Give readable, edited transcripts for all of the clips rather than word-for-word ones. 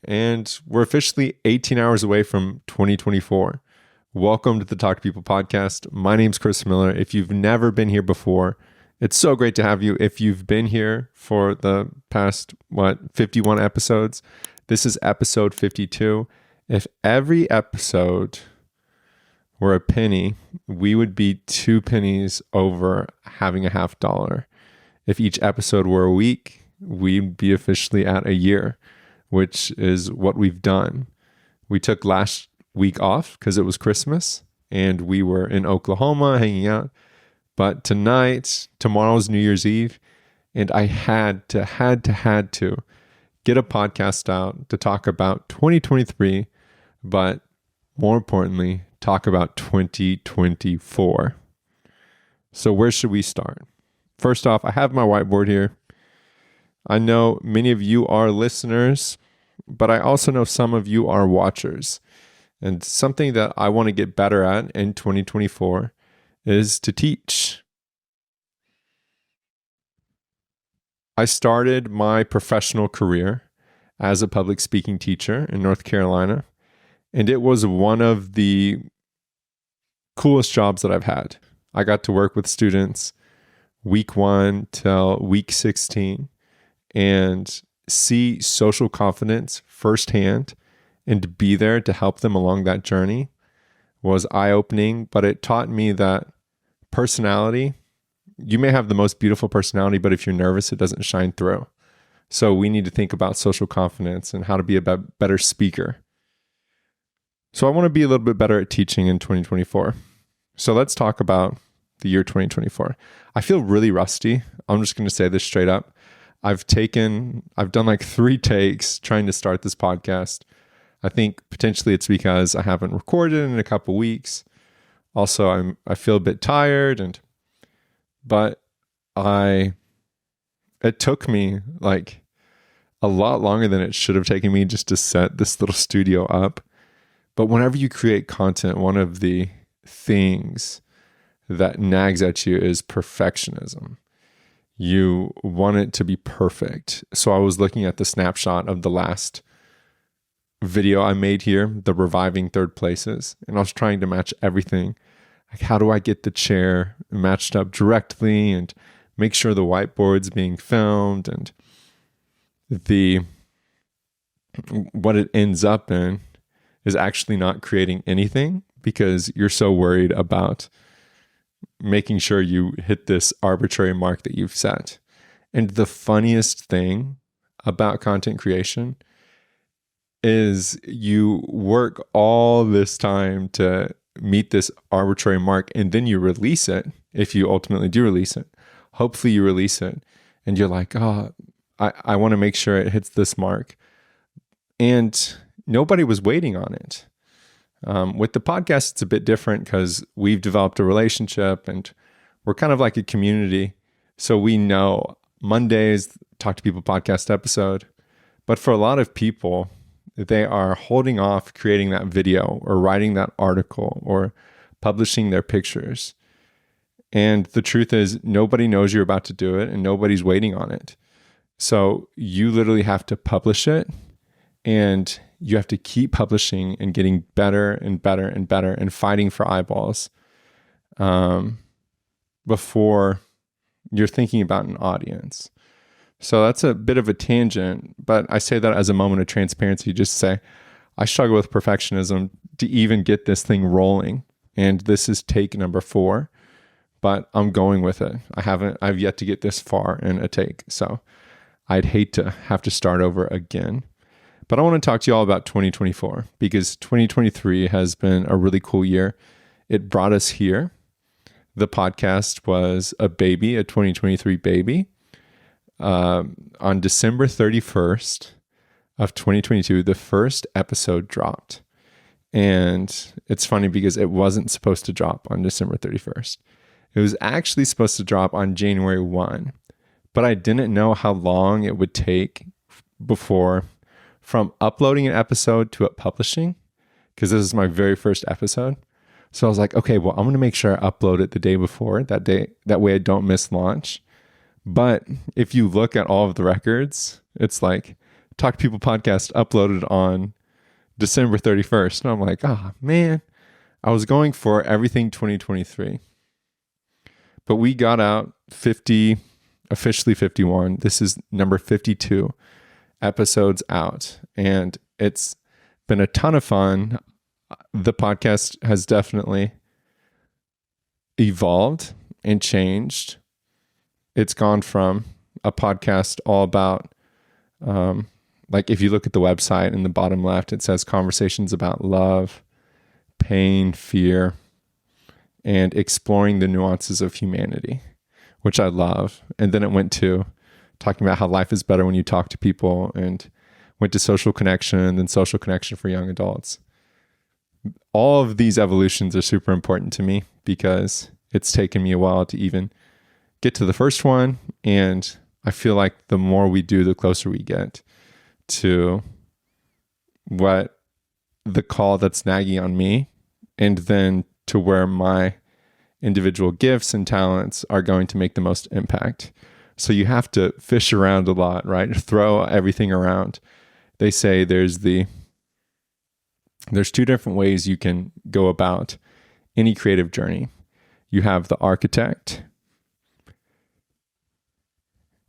and we're officially 18 hours away from 2024. Welcome to the Talk to People podcast. My name's Chris Miller. If you've never been here before, it's so great to have you. If you've been here for the past, 51 episodes, this is episode 52. If every episode were a penny, we would be 2 pennies over having $50. If each episode were a week, we'd be officially at a year, which is what we've done. We took last week off because it was Christmas and we were in Oklahoma hanging out. But tomorrow's New Year's Eve, and I had to get a podcast out to talk about 2023, but more importantly, talk about 2024. So where should we start? First off, I have my whiteboard here. I know many of you are listeners, but I also know some of you are watchers. And something that I want to get better at in 2024 is to teach. I started my professional career as a public speaking teacher in North Carolina, and it was one of the coolest jobs that I've had. I got to work with students week 1 till week 16 and see social confidence firsthand and be there to help them along that journey was eye-opening, but it taught me that personality, you may have the most beautiful personality, but if you're nervous, it doesn't shine through. So we need to think about social confidence and how to be a better speaker. So I want to be a little bit better at teaching in 2024. So let's talk about the year 2024. I feel really rusty. I'm just going to say this straight up. I've done like 3 takes trying to start this podcast. I think potentially it's because I haven't recorded in a couple weeks. Also, I feel a bit tired, but it took me like a lot longer than it should have taken me just to set this little studio up. But whenever you create content, one of the things that nags at you is perfectionism. You want it to be perfect. So I was looking at the snapshot of the last video I made here, the reviving third places, and I was trying to match everything. Like, how do I get the chair matched up directly and make sure the whiteboard's being filmed, and what it ends up in is actually not creating anything because you're so worried about making sure you hit this arbitrary mark that you've set. And the funniest thing about content creation is you work all this time to meet this arbitrary mark, and then you release it. If you ultimately do release it, hopefully you release it and you're like, oh, I want to make sure it hits this mark. And nobody was waiting on it. With the podcast, it's a bit different because we've developed a relationship and we're kind of like a community. So we know Monday's Talk to People podcast episode. But for a lot of people, they are holding off creating that video or writing that article or publishing their pictures. And the truth is, nobody knows you're about to do it and nobody's waiting on it. So you literally have to publish it, and you have to keep publishing and getting better and better and better and fighting for eyeballs before you're thinking about an audience. So that's a bit of a tangent, but I say that as a moment of transparency, just to say, I struggle with perfectionism to even get this thing rolling. And this is take number 4, but I'm going with it. I've yet to get this far in a take. So I'd hate to have to start over again. But I want to talk to you all about 2024 because 2023 has been a really cool year. It brought us here. The podcast was a 2023 baby. On December 31st of 2022, the first episode dropped. And it's funny because it wasn't supposed to drop on December 31st. It was actually supposed to drop on January 1, but I didn't know how long it would take from uploading an episode to it publishing, because this is my very first episode. So I was like, okay, well, I'm going to make sure I upload it the day before, that way I don't miss launch. But if you look at all of the records, it's like Talk to People podcast uploaded on December 31st. And I'm like, oh man, I was going for everything 2023. But we got out 50, officially 51. This is number 52 episodes out. And it's been a ton of fun. The podcast has definitely evolved and changed. It's gone from a podcast all about, like if you look at the website in the bottom left, it says conversations about love, pain, fear, and exploring the nuances of humanity, which I love. And then it went to talking about how life is better when you talk to people, and went to social connection, and then social connection for young adults. All of these evolutions are super important to me because it's taken me a while to even get to the first one. And I feel like the more we do, the closer we get to what the call that's nagging on me, and then to where my individual gifts and talents are going to make the most impact. So you have to fish around a lot, right? Throw everything around. They say there's two different ways you can go about any creative journey. You have the architect.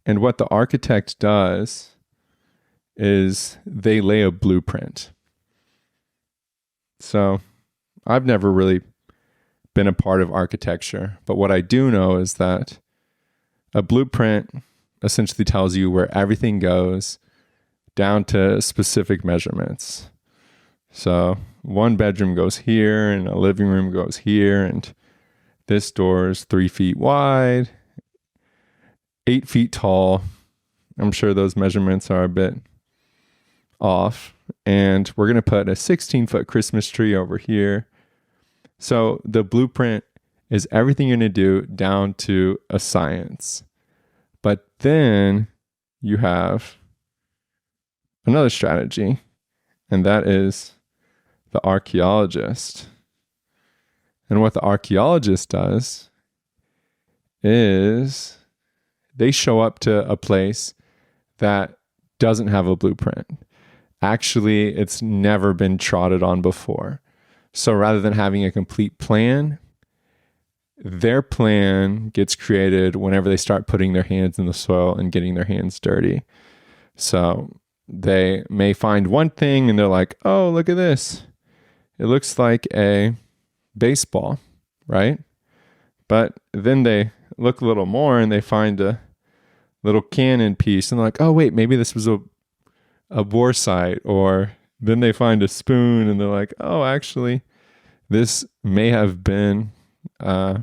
And what the architect does is they lay a blueprint. So I've never really been a part of architecture, but what I do know is that a blueprint essentially tells you where everything goes down to specific measurements. So one bedroom goes here, and a living room goes here, and this door is 3 feet wide, 8 feet tall. I'm sure those measurements are a bit off. And we're going to put a 16-foot Christmas tree over here. So the blueprint is everything you're going to do down to a science. But then you have another strategy, and that is the archaeologist. And what the archaeologist does is they show up to a place that doesn't have a blueprint. Actually, it's never been trotted on before. So rather than having a complete plan, their plan gets created whenever they start putting their hands in the soil and getting their hands dirty. So they may find one thing and they're like, oh, look at this. It looks like a baseball, right? But then they look a little more and they find a little cannon piece and they're like, oh, wait, maybe this was a bore site. Or then they find a spoon and they're like, oh, actually, this may have been a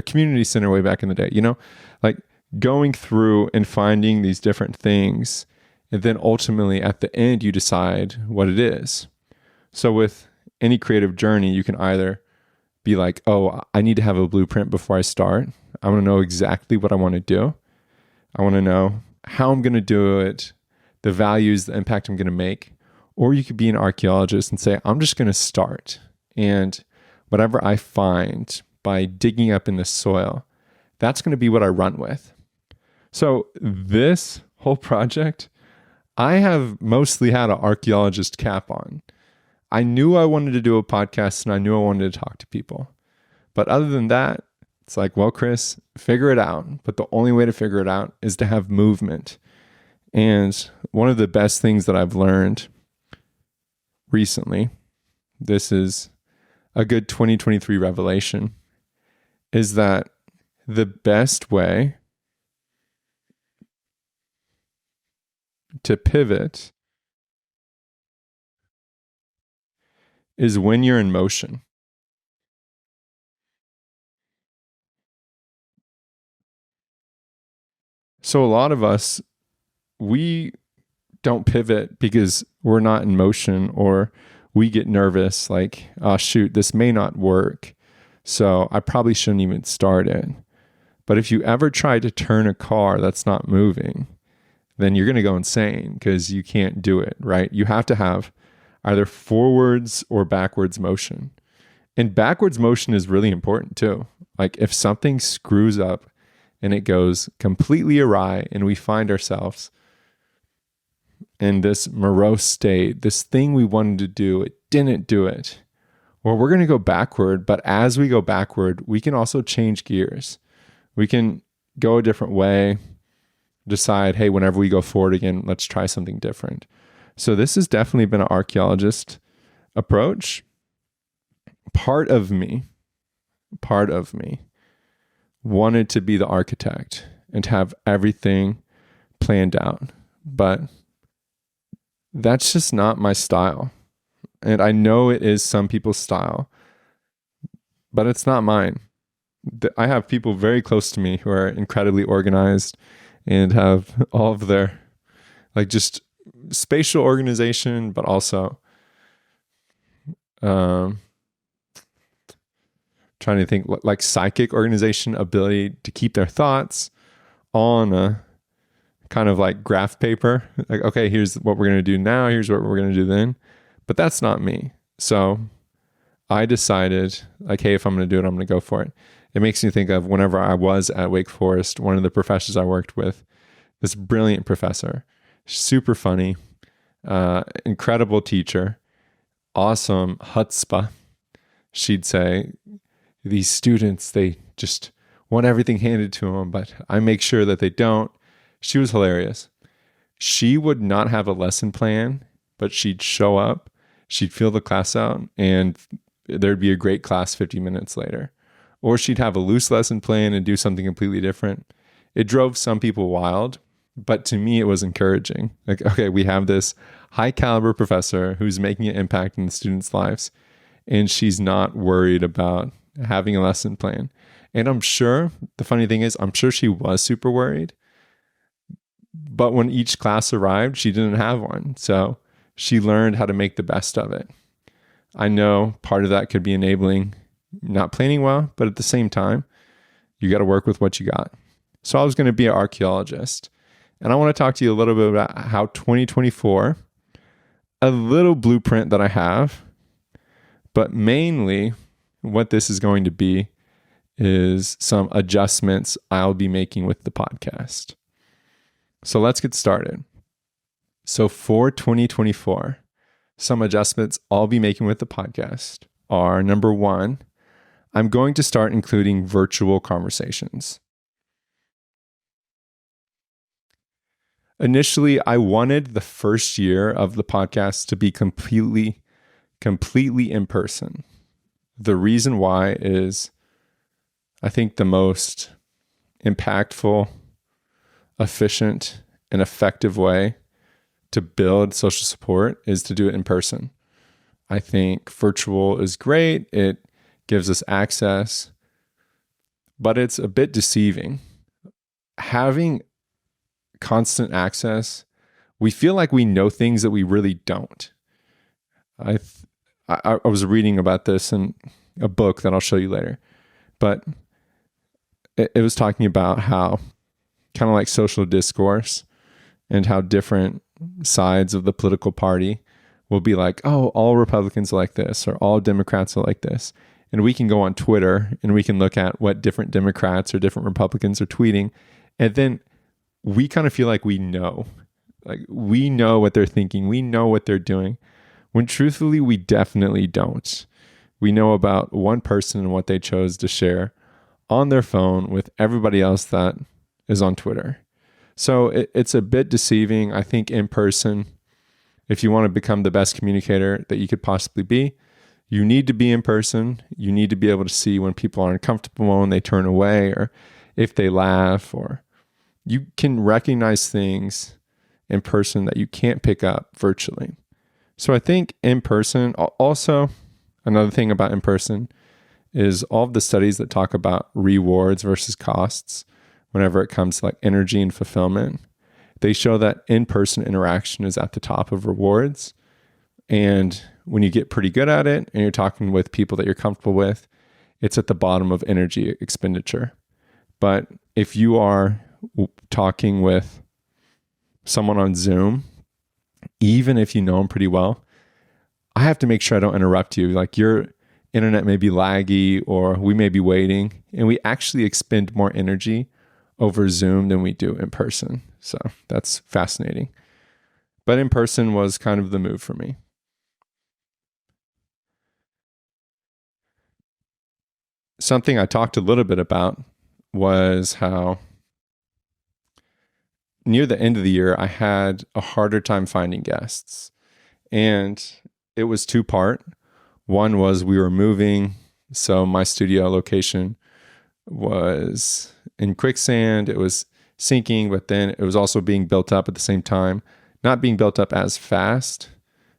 community center way back in the day. You know, like going through and finding these different things, and then ultimately at the end, you decide what it is. So with any creative journey, you can either be like, oh, I need to have a blueprint before I start. I want to know exactly what I want to do. I want to know how I'm going to do it, the values, the impact I'm going to make. Or you could be an archaeologist and say, I'm just going to start. And whatever I find by digging up in the soil, that's going to be what I run with. So this whole project, I have mostly had an archaeologist cap on. I knew I wanted to do a podcast and I knew I wanted to talk to people. But other than that, it's like, well, Chris, figure it out. But the only way to figure it out is to have movement. And one of the best things that I've learned recently, this is a good 2023 revelation, is that the best way to pivot is when you're in motion. So a lot of us, we don't pivot because we're not in motion, or we get nervous like, oh shoot, this may not work, so I probably shouldn't even start it. But if you ever try to turn a car that's not moving, then you're going to go insane because you can't do it, right? You have to have either forwards or backwards motion. And backwards motion is really important too. Like if something screws up and it goes completely awry and we find ourselves in this morose state, this thing we wanted to do, it didn't do it. Well, we're going to go backward, but as we go backward, we can also change gears. We can go a different way, decide, hey, whenever we go forward again, let's try something different. So this has definitely been an archaeologist approach. Part of me wanted to be the architect and have everything planned out, but that's just not my style. And I know it is some people's style, but it's not mine. I have people very close to me who are incredibly organized and have all of their like just spatial organization, but also trying to think like psychic organization, ability to keep their thoughts on a kind of like graph paper. Like, okay, here's what we're going to do now. Here's what we're going to do then. But that's not me. So I decided like, hey, if I'm going to do it, I'm going to go for it. It makes me think of whenever I was at Wake Forest, one of the professors I worked with, this brilliant professor, super funny, incredible teacher, awesome chutzpah. She'd say, these students, they just want everything handed to them, but I make sure that they don't. She was hilarious. She would not have a lesson plan, but she'd show up, she'd fill the class out, and there'd be a great class 50 minutes later. Or she'd have a loose lesson plan and do something completely different. It drove some people wild, but to me, it was encouraging. Like, okay, we have this high caliber professor who's making an impact in the students' lives, and she's not worried about having a lesson plan. And I'm sure, the funny thing is, I'm sure she was super worried, but when each class arrived, she didn't have one. So she learned how to make the best of it. I know part of that could be enabling not planning well, but at the same time, you got to work with what you got. So I was going to be an archaeologist. And I want to talk to you a little bit about how 2024, a little blueprint that I have, but mainly what this is going to be is some adjustments I'll be making with the podcast. So let's get started. So for 2024, some adjustments I'll be making with the podcast are, number one, I'm going to start including virtual conversations. Initially, I wanted the first year of the podcast to be completely in person. The reason why is I think the most impactful, efficient, and effective way to build social support is to do it in person. I think virtual is great. It gives us access, but it's a bit deceiving. Having constant access, we feel like we know things that we really don't. I was reading about this in a book that I'll show you later, but it was talking about how kind of like social discourse and how different sides of the political party will be like, oh, all Republicans are like this or all Democrats are like this. And we can go on Twitter and we can look at what different Democrats or different Republicans are tweeting. And then we kind of feel like we know what they're thinking. We know what they're doing. When truthfully, we definitely don't. We know about one person and what they chose to share on their phone with everybody else that is on Twitter. So it's a bit deceiving. I think in person, if you want to become the best communicator that you could possibly be, you need to be in person. You need to be able to see when people are uncomfortable, when they turn away, or if they laugh, or you can recognize things in person that you can't pick up virtually. So I think in person, also another thing about in person is all of the studies that talk about rewards versus costs whenever it comes to like energy and fulfillment. They show that in-person interaction is at the top of rewards. And when you get pretty good at it and you're talking with people that you're comfortable with, it's at the bottom of energy expenditure. But if you are talking with someone on Zoom, even if you know them pretty well, I have to make sure I don't interrupt you. Like your internet may be laggy or we may be waiting, and we actually expend more energy over Zoom than we do in person. So that's fascinating. But in person was kind of the move for me. Something I talked a little bit about was how near the end of the year, I had a harder time finding guests. And it was two-part. One was we were moving, so my studio location was in quicksand. It was sinking, but then it was also being built up at the same time. Not being built up as fast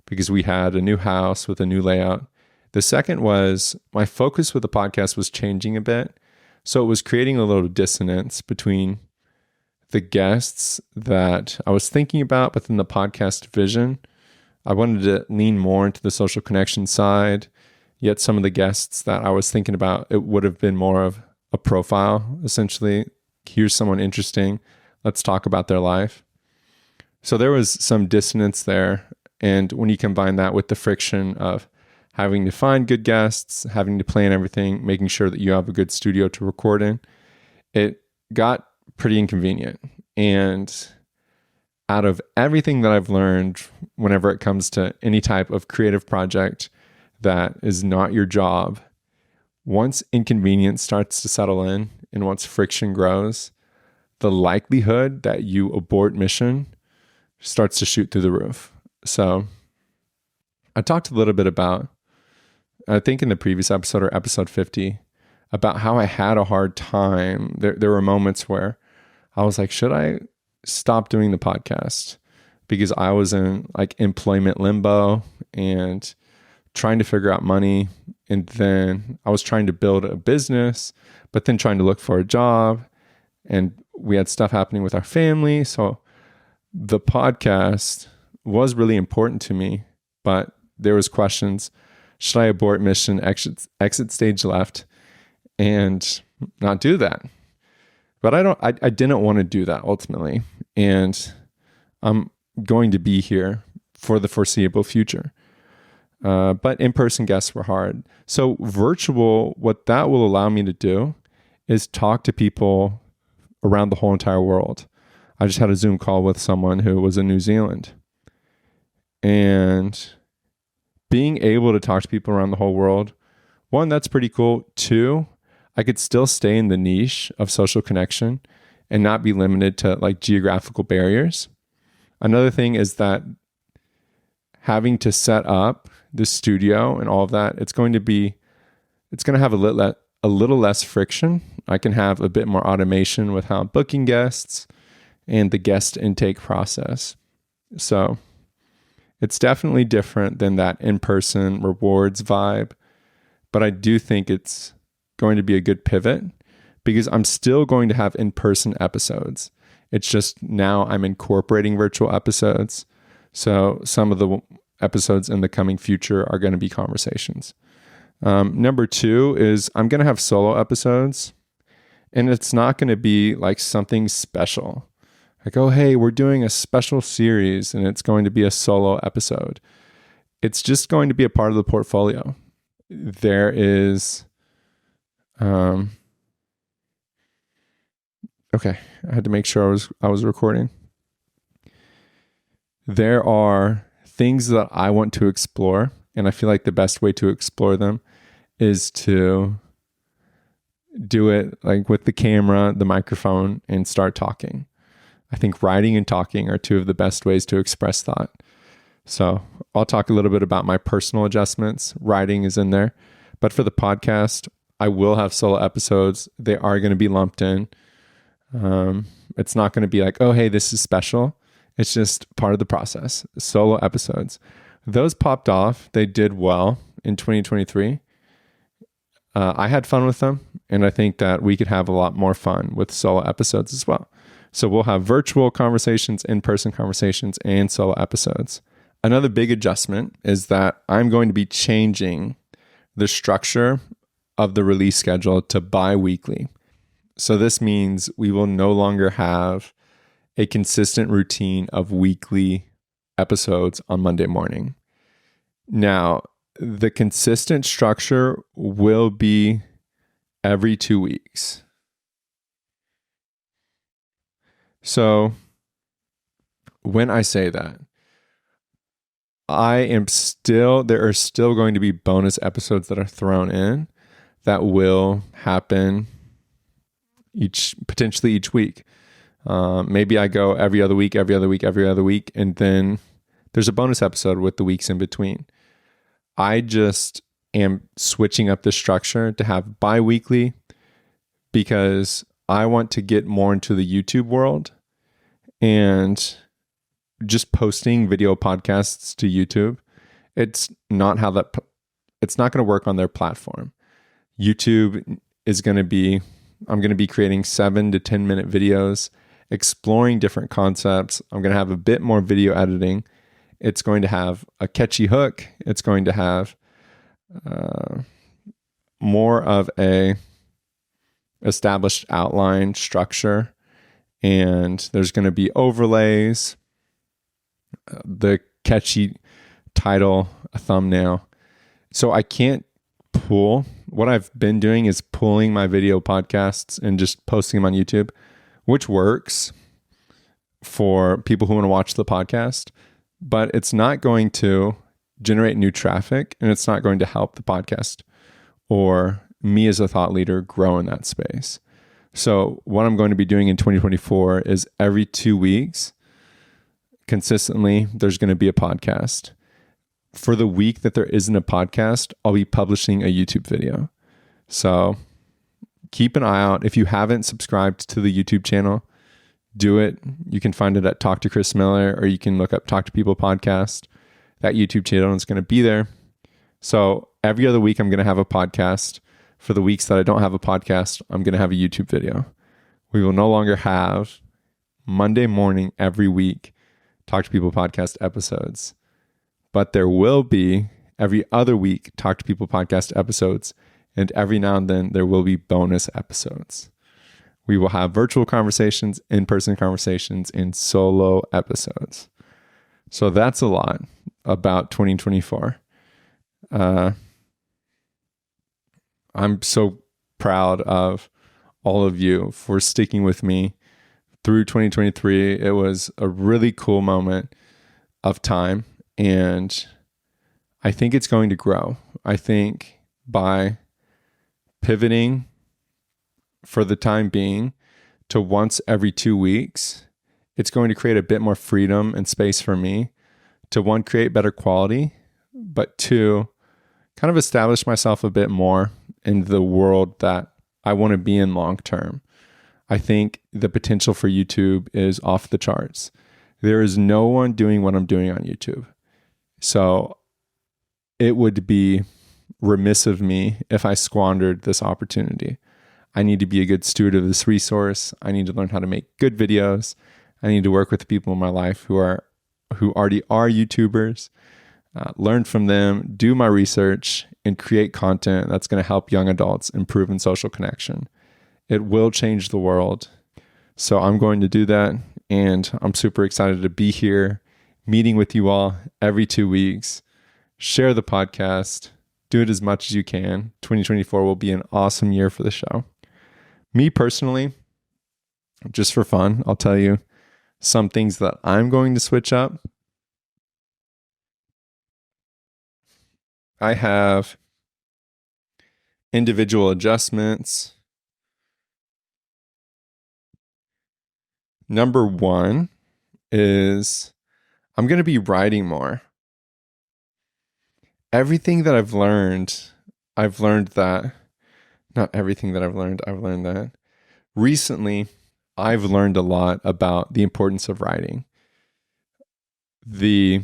because we had a new house with a new layout. The second was my focus with the podcast was changing a bit. So it was creating a little dissonance between the guests that I was thinking about, but then the podcast vision. I wanted to lean more into the social connection side, yet some of the guests that I was thinking about, it would have been more of a profile, essentially. Here's someone interesting. Let's talk about their life. So there was some dissonance there. And when you combine that with the friction of having to find good guests, having to plan everything, making sure that you have a good studio to record in, it got pretty inconvenient. And out of everything that I've learned, whenever it comes to any type of creative project that is not your job, once inconvenience starts to settle in and once friction grows, the likelihood that you abort mission starts to shoot through the roof. So I talked a little bit about, I think in the previous episode or episode 50, about how I had a hard time. There were moments where I was like, should I stop doing the podcast? Because I was in like employment limbo and trying to figure out money. And then I was trying to build a business, but then trying to look for a job. And we had stuff happening with our family. So the podcast was really important to me, but there was questions. Should I abort mission, exit stage left, and not do that? But I didn't want to do that ultimately. And I'm going to be here for the foreseeable future. But in-person guests were hard. So virtual, what that will allow me to do is talk to people around the whole entire world. I just had a Zoom call with someone who was in New Zealand. And being able to talk to people around the whole world, one, that's pretty cool. Two, I could still stay in the niche of social connection and not be limited to like geographical barriers. Another thing is that having to set up the studio and all of that, it's going to have a little less friction. I can have a bit more automation with how I'm booking guests and the guest intake process. So it's definitely different than that in-person rewards vibe, but I do think it's going to be a good pivot because I'm still going to have in-person episodes. It's just now I'm incorporating virtual episodes. So some of the episodes in the coming future are going to be conversations. Number two is I'm going to have solo episodes, and it's not going to be like something special. Like, oh, hey, we're doing a special series and it's going to be a solo episode. It's just going to be a part of the portfolio. There is, okay, I had to make sure I was recording. There are things that I want to explore, and I feel like the best way to explore them is to do it like with the camera, the microphone, and start talking. I think writing and talking are two of the best ways to express thought. So I'll talk a little bit about my personal adjustments. Writing is in there. But for the podcast, I will have solo episodes. They are going to be lumped in. It's not going to be like, oh, hey, this is special. It's just part of the process. Solo episodes. Those popped off. They did well in 2023. I had fun with them. And I think that we could have a lot more fun with solo episodes as well. So we'll have virtual conversations, in-person conversations, and solo episodes. Another big adjustment is that I'm going to be changing the structure of the release schedule to bi-weekly. So this means we will no longer have a consistent routine of weekly episodes on Monday morning. Now, the consistent structure will be every 2 weeks. So when I say that, there are still going to be bonus episodes that are thrown in that will happen potentially each week. Maybe I go every other week, and then there's a bonus episode with the weeks in between. I just am switching up the structure to have bi-weekly because I want to get more into the YouTube world, and just posting video podcasts to YouTube, it's not going to work on their platform. YouTube I'm going to be creating 7 to 10 minute videos, exploring different concepts. I'm going to have a bit more video editing. It's going to have a catchy hook. It's going to have more of a established outline structure, and there's going to be overlays, the catchy title, a thumbnail. So I can't what I've been doing is pulling my video podcasts and just posting them on YouTube, which works for people who want to watch the podcast, but it's not going to generate new traffic, and it's not going to help the podcast or me as a thought leader grow in that space. So what I'm going to be doing in 2024 is every 2 weeks, consistently, there's going to be a podcast. For the week that there isn't a podcast, I'll be publishing a YouTube video. So keep an eye out. If you haven't subscribed to the YouTube channel, do it. You can find it at Talk to Chris Miller, or you can look up Talk to People Podcast. That YouTube channel is going to be there. So every other week, I'm going to have a podcast. For the weeks that I don't have a podcast, I'm going to have a YouTube video. We will no longer have Monday morning every week Talk to People Podcast episodes, but there will be every other week Talk to People Podcast episodes, and every now and then there will be bonus episodes. We will have virtual conversations, in-person conversations, and solo episodes. So that's a lot about 2024. I'm so proud of all of you for sticking with me through 2023. It was a really cool moment of time, and I think it's going to grow. I think by pivoting for the time being to once every 2 weeks, it's going to create a bit more freedom and space for me to, one, create better quality, but two, kind of establish myself a bit more in the world that I want to be in long term. I think the potential for YouTube is off the charts. There is no one doing what I'm doing on YouTube. So it would be remiss of me if I squandered this opportunity. I need to be a good steward of this resource. I need to learn how to make good videos. I need to work with the people in my life who already are YouTubers, learn from them, do my research, and create content that's going to help young adults improve in social connection. It will change the world. So I'm going to do that, and I'm super excited to be here, meeting with you all every 2 weeks. Share the podcast. Do it as much as you can. 2024 will be an awesome year for the show. Me personally, just for fun, I'll tell you some things that I'm going to switch up. I have individual adjustments. Number one is I'm going to be writing more. Everything that I've learned that, not everything that I've learned that. Recently, I've learned a lot about the importance of writing. The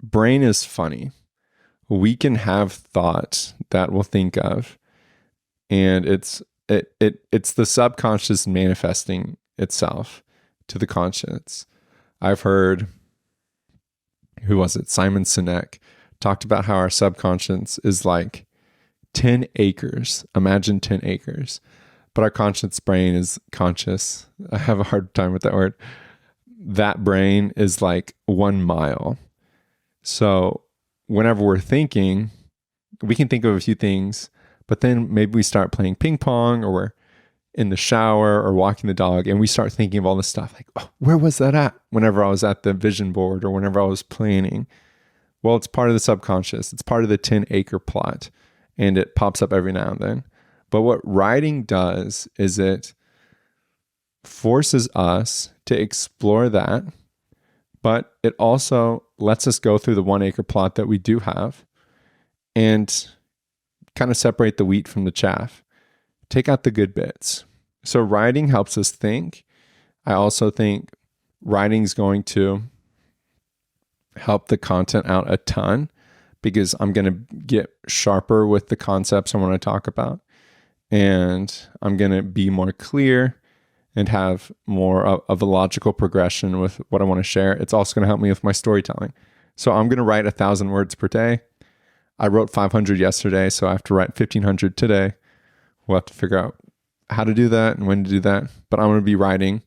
brain is funny. We can have thoughts that we'll think of, and it's the subconscious manifesting itself to the conscious. I've heard, who was it? Simon Sinek talked about how our subconscious is like 10 acres. Imagine 10 acres. But our conscious brain is conscious. I have a hard time with that word. That brain is like 1 mile. So whenever we're thinking, we can think of a few things, but then maybe we start playing ping pong, or we're in the shower or walking the dog, and we start thinking of all this stuff like, oh, where was that at? Whenever I was at the vision board or whenever I was planning, Well, it's part of the subconscious. It's part of the 10-acre plot, and it pops up every now and then. But what writing does is it forces us to explore that, but it also lets us go through the 1-acre plot that we do have and kind of separate the wheat from the chaff. Take out the good bits. So writing helps us think. I also think writing is going to help the content out a ton because I'm going to get sharper with the concepts I want to talk about. And I'm going to be more clear and have more of a logical progression with what I want to share. It's also going to help me with my storytelling. So I'm going to write 1,000 words per day. I wrote 500 yesterday, so I have to write 1,500 today. We'll have to figure out how to do that and when to do that. But I'm going to be writing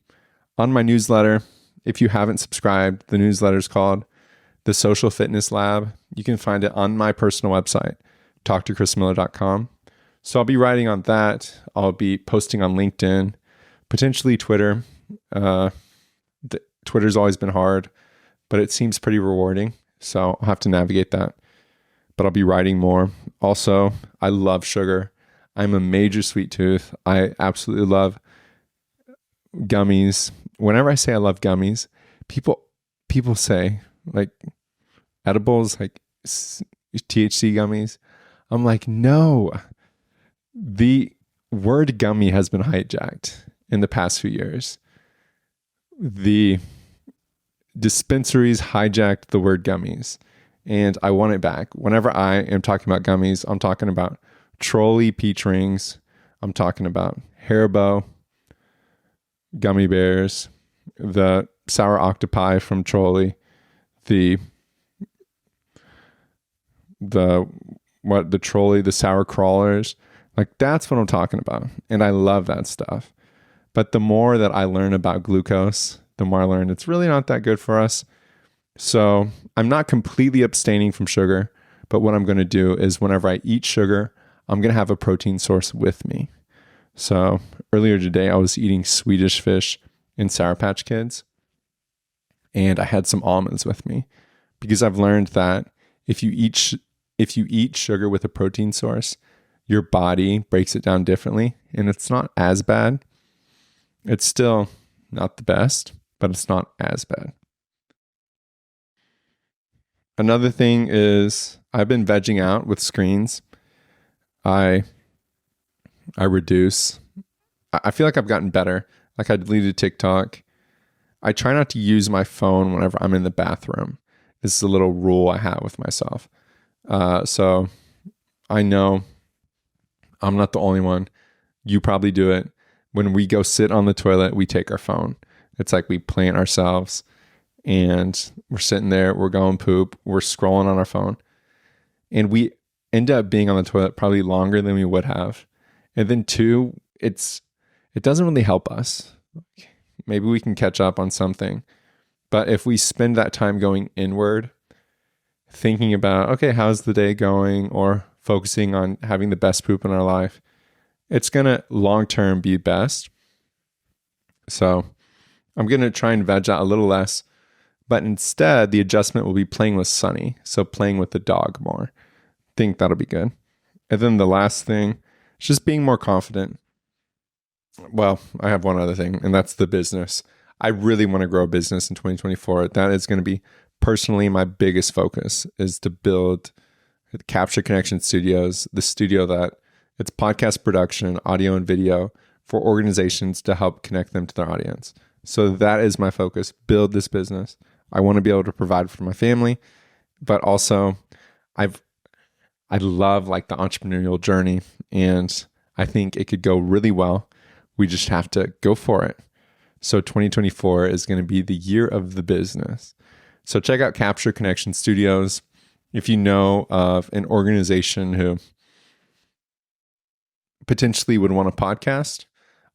on my newsletter. If you haven't subscribed, the newsletter is called The Social Fitness Lab. You can find it on my personal website, talktochristmiller.com. So I'll be writing on that. I'll be posting on LinkedIn, potentially Twitter. Twitter's always been hard, but it seems pretty rewarding. So I'll have to navigate that. But I'll be writing more. Also, I love sugar. I'm a major sweet tooth. I absolutely love gummies. Whenever I say I love gummies, people say like edibles, like THC gummies. I'm like, no. The word gummy has been hijacked in the past few years. The dispensaries hijacked the word gummies, and I want it back. Whenever I am talking about gummies, I'm talking about Trolley peach rings. I'm talking about Haribo gummy bears, the sour octopi from Trolley, the Trolley, the sour crawlers. Like, that's what I'm talking about. And I love that stuff. But the more that I learn about glucose, the more I learn it's really not that good for us. So I'm not completely abstaining from sugar, but what I'm going to do is whenever I eat sugar, I'm going to have a protein source with me. So earlier today, I was eating Swedish fish and Sour Patch Kids, and I had some almonds with me because I've learned that if you eat sugar with a protein source, your body breaks it down differently, and it's not as bad. It's still not the best, but it's not as bad. Another thing is I've been vegging out with screens. I reduce. I feel like I've gotten better. Like, I deleted TikTok. I try not to use my phone whenever I'm in the bathroom. This is a little rule I have with myself. So I know I'm not the only one. You probably do it. When we go sit on the toilet, we take our phone. It's like we plant ourselves and we're sitting there, we're going poop, we're scrolling on our phone. And we end up being on the toilet probably longer than we would have. And then two, it doesn't really help us. Maybe we can catch up on something. But if we spend that time going inward, thinking about, okay, how's the day going? Or focusing on having the best poop in our life, it's going to long-term be best. So I'm going to try and veg out a little less, but instead the adjustment will be playing with Sunny. So playing with the dog more. Think that'll be good. And then the last thing is just being more confident. Well, I have one other thing, and that's the business. I really want to grow a business in 2024. That is going to be personally my biggest focus, is to build Capture Connection Studios, the studio that it's podcast production, audio and video for organizations to help connect them to their audience. So that is my focus, build this business. I want to be able to provide for my family, but also I love like the entrepreneurial journey, and I think it could go really well. We just have to go for it. So 2024 is going to be the year of the business. So check out Capture Connection Studios. If you know of an organization who potentially would want a podcast,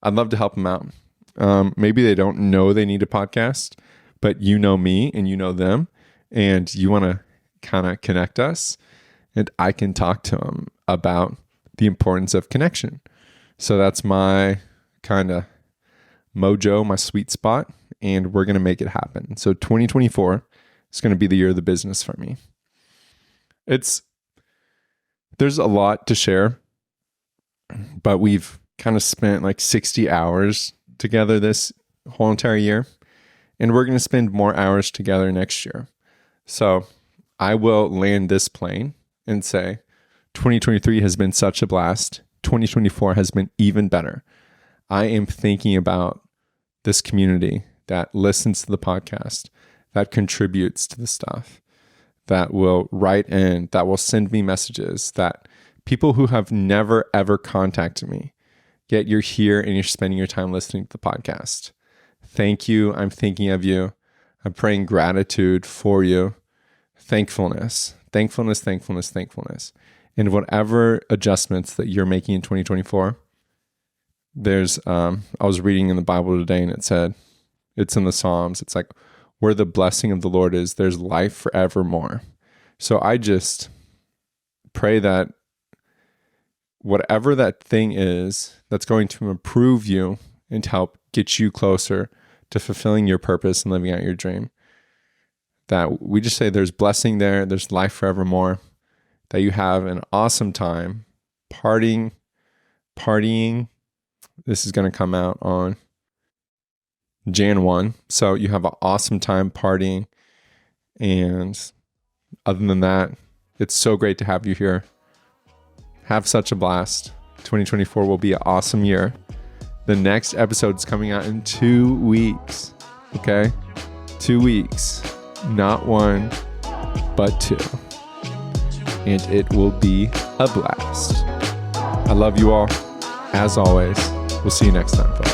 I'd love to help them out. Maybe they don't know they need a podcast, but you know me and you know them, and you want to kind of connect us, and I can talk to them about the importance of connection. So that's my kind of mojo, my sweet spot, and we're going to make it happen. So 2024 is going to be the year of the business for me. There's a lot to share, but we've kind of spent like 60 hours together this whole entire year, and we're going to spend more hours together next year. So I will land this plane and say 2023 has been such a blast. 2024 has been even better. I am thinking about this community that listens to the podcast, that contributes to the stuff, that will write in, that will send me messages, that people who have never, ever contacted me, yet you're here and you're spending your time listening to the podcast. Thank you. I'm thinking of you. I'm praying gratitude for you. Thankfulness. And whatever adjustments that you're making in 2024, I was reading in the Bible today and it said, it's in the Psalms. It's like, where the blessing of the Lord is, there's life forevermore. So I just pray that whatever that thing is that's going to improve you and help get you closer to fulfilling your purpose and living out your dream, that we just say there's blessing there, there's life forevermore, that you have an awesome time partying. This is going to come out on Jan 1. So you have an awesome time partying. And other than that, it's so great to have you here. Have such a blast. 2024 will be an awesome year. The next episode is coming out in 2 weeks. Okay? 2 weeks. Not 1, but 2. And it will be a blast. I love you all. As always, we'll see you next time, folks.